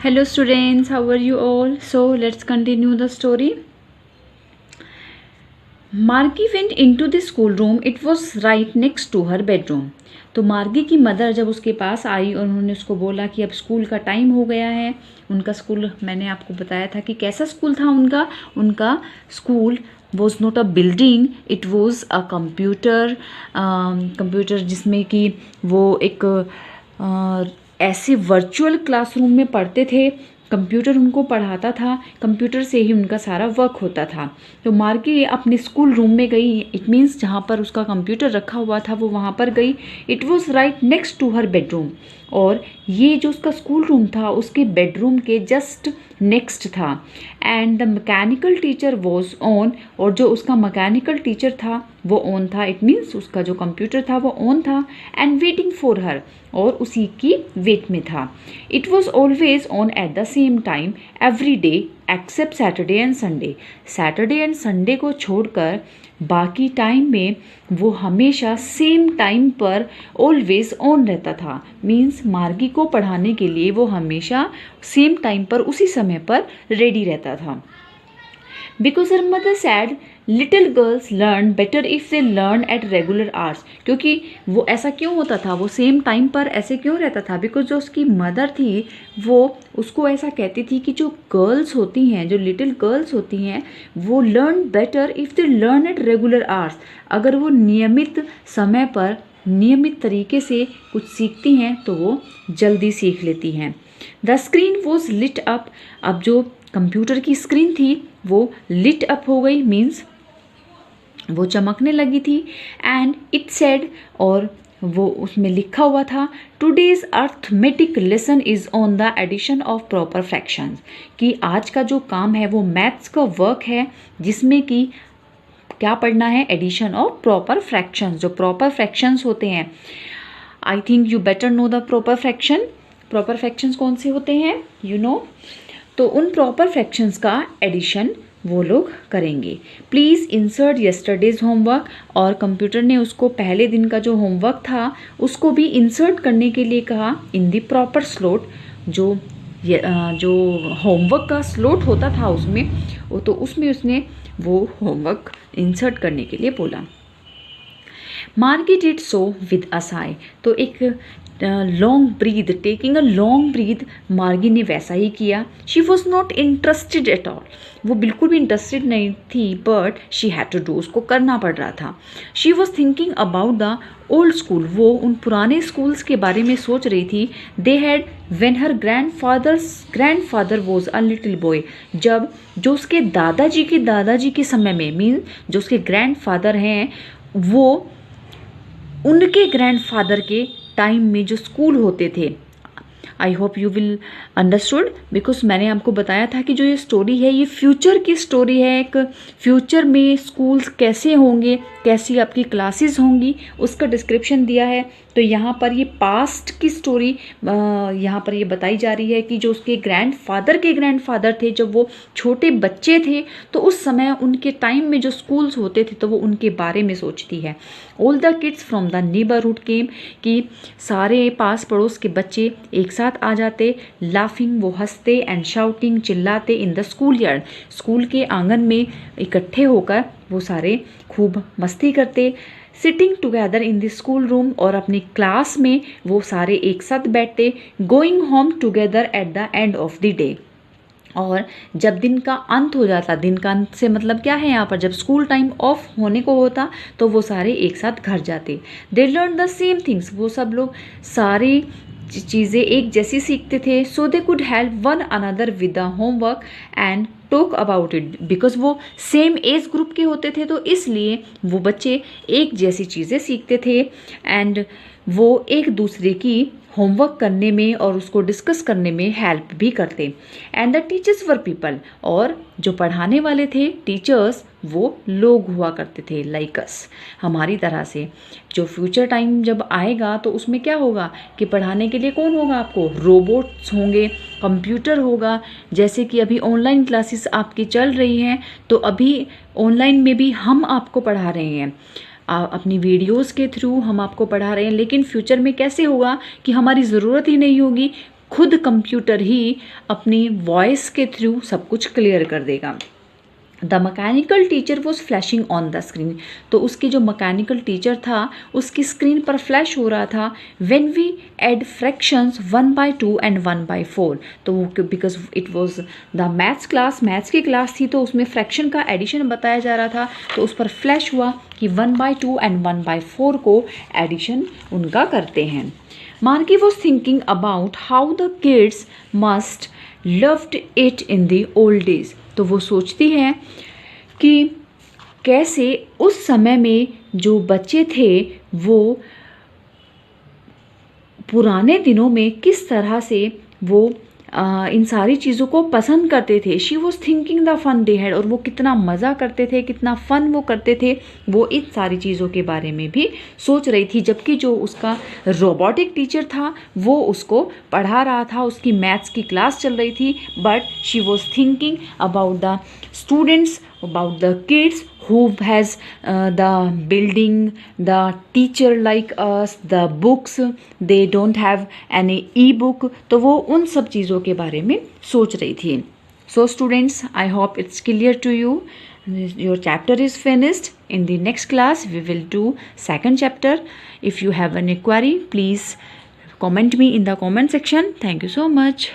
Hello students, how are you all? So let's continue the story. मार्गी went into the school room. It was right next to her bedroom. तो मार्गी की mother जब उसके पास आई और उन्होंने उसको बोला कि अब स्कूल का टाइम हो गया है। उनका स्कूल मैंने आपको बताया था कि कैसा स्कूल था उनका school was not a building, it was a computer जिसमें कि वो एक ऐसे वर्चुअल क्लासरूम में पढ़ते थे। कंप्यूटर उनको पढ़ाता था, कंप्यूटर से ही उनका सारा वर्क होता था। तो मार्गी अपने स्कूल रूम में गई, इट मीन्स जहाँ पर उसका कंप्यूटर रखा हुआ था वो वहाँ पर गई। It was right next to her bedroom, और ये जो उसका स्कूल रूम था उसके बेडरूम के जस्ट नेक्स्ट था। And the mechanical teacher was on, और जो उसका मैकेनिकल टीचर था वो ऑन था, इट मीन्स उसका जो कंप्यूटर था वो ऑन था। एंड वेटिंग फॉर हर, और उसी की वेट में था। It was always on at the same time every day except Saturday and Sunday. Saturday and Sunday को छोड़कर बाकी टाइम में वो हमेशा सेम टाइम पर ऑलवेज ऑन रहता था। मीन्स मार्गी को पढ़ाने के लिए वो हमेशा सेम टाइम पर उसी समय पर रेडी रहता था। Because her mother sad little girls learn better if they learn at regular hours. क्योंकि वो ऐसा क्यों होता था, वो सेम टाइम पर ऐसे क्यों रहता था? बिकॉज जो उसकी मदर थी वो उसको ऐसा कहती थी कि जो गर्ल्स होती हैं, जो लिटिल गर्ल्स होती हैं, वो learn better if they learn at regular hours. अगर वो नियमित समय पर नियमित तरीके से कुछ सीखती हैं तो वो जल्दी सीख लेती हैं। The screen was lit up. अब जो कंप्यूटर की स्क्रीन थी वो लिट अप हो गई, मीन्स वो चमकने लगी थी। एंड इट सेड, और वो उसमें लिखा हुआ था, today's arithmetic lesson is on the addition of proper fractions. कि आज का जो काम है वो मैथ्स का वर्क है, जिसमें कि क्या पढ़ना है? Addition of proper fractions. जो प्रॉपर फ्रैक्शंस होते हैं, I think you better know the proper fraction. Proper fractions कौन से होते हैं, यू नो? तो उन प्रॉपर फ्रैक्शंस का एडिशन वो लोग करेंगे। प्लीज़ इंसर्ट यस्टरडेज होमवर्क, और कंप्यूटर ने उसको पहले दिन का जो होमवर्क था उसको भी इंसर्ट करने के लिए कहा इन द प्रॉपर स्लॉट। जो होमवर्क का स्लॉट होता था उसमें, तो उसमें उसने वो होमवर्क इंसर्ट करने के लिए बोला। Margie did so with a sigh. तो एक long breath, taking a long breath, Margie ने वैसा ही किया। She was not interested at all, वो बिल्कुल भी इंटरेस्टेड नहीं थी, but she had to do, उसको करना पड़ रहा था। She was thinking about the old school, वो उन पुराने स्कूल्स के बारे में सोच रही थी। They had when her grandfather was a little boy, जब जो उसके दादाजी के समय में, मीन जो उसके ग्रैंडफादर हैं वो उनके ग्रैंडफादर के टाइम में जो स्कूल होते थे। I hope you will understood, because मैंने आपको बताया था कि जो ये स्टोरी है ये फ्यूचर की स्टोरी है। एक फ्यूचर में स्कूल्स कैसे होंगे, कैसी आपकी क्लासेस होंगी, उसका डिस्क्रिप्शन दिया है। तो यहाँ पर ये पास्ट की स्टोरी यहाँ पर ये बताई जा रही है कि जो उसके ग्रैंडफादर थे, जब वो छोटे बच्चे थे तो उस समय उनके टाइम में जो स्कूल्स होते थे तो वो उनके बारे में सोचती है। All the kids from the neighbourhood came, कि सारे पास पड़ोस के बच्चे एक साथ आ जाते। लाफिंग, वो हंसते। एंड शाउटिंग, चिल्लाते। In the school yard, school के आंगन में इकट्ठे होकर वो सारे खूब मस्ती करते। Sitting together in the school room, और अपनी क्लास में वो सारे एक साथ बैठते। Going home together at the end of the day, और जब दिन का अंत हो जाता, दिन का अंत से मतलब क्या है यहाँ पर, जब स्कूल टाइम ऑफ होने को होता तो वो सारे एक साथ घर जाते। They learn the same things, वो सब लोग सारी चीज़ें एक जैसी सीखते थे। So they could help one another with the homework and talk about it, because वो सेम एज ग्रुप के होते थे तो इसलिए वो बच्चे एक जैसी चीज़ें सीखते थे। एंड वो एक दूसरे की होमवर्क करने में और उसको डिस्कस करने में हेल्प भी करते। And the teachers were people, और जो पढ़ाने वाले थे टीचर्स वो लोग हुआ करते थे, लाइक अस, हमारी तरह से। जो फ्यूचर टाइम जब आएगा तो उसमें क्या होगा कि पढ़ाने के लिए कौन होगा आपको? रोबोट्स होंगे, कंप्यूटर होगा। जैसे कि अभी ऑनलाइन क्लासेस आपकी चल रही हैं तो अभी ऑनलाइन में भी हम आपको पढ़ा रहे हैं, अपनी वीडियोस के थ्रू हम आपको पढ़ा रहे हैं। लेकिन फ्यूचर में कैसे होगा कि हमारी ज़रूरत ही नहीं होगी, खुद कंप्यूटर ही अपनी वॉइस के थ्रू सब कुछ क्लियर कर देगा। The mechanical teacher was flashing on the screen, तो उसकी जो मैकेनिकल टीचर था उसकी स्क्रीन पर फ्लैश हो रहा था। When we add fractions 1/2 and 1/4, तो वो because it was the maths की क्लास थी, तो उसमें फ्रैक्शन का एडिशन बताया जा रहा था, तो उस पर फ्लैश हुआ कि 1/2 एंड 1/4 को एडिशन उनका करते हैं। Marquee was thinking about how the kids must loved it in the old days, तो वो सोचती है कि कैसे उस समय में जो बच्चे थे वो पुराने दिनों में किस तरह से वो इन सारी चीज़ों को पसंद करते थे। She was thinking the fun they had, और वो कितना मज़ा करते थे, कितना फ़न वो करते थे, वो इन सारी चीज़ों के बारे में भी सोच रही थी। जबकि जो उसका रोबोटिक टीचर था वो उसको पढ़ा रहा था, उसकी मैथ्स की क्लास चल रही थी, but she was thinking about the students, about the kids who has the building, the teacher like us, the books, they don't have any e-book, तो वो उन सब चीज़ों के बारे में सोच रही थी। So students, I hope it's clear to you. Your chapter is finished. In the next class we will do second chapter. If you have any query, please comment me in the comment section. Thank you so much.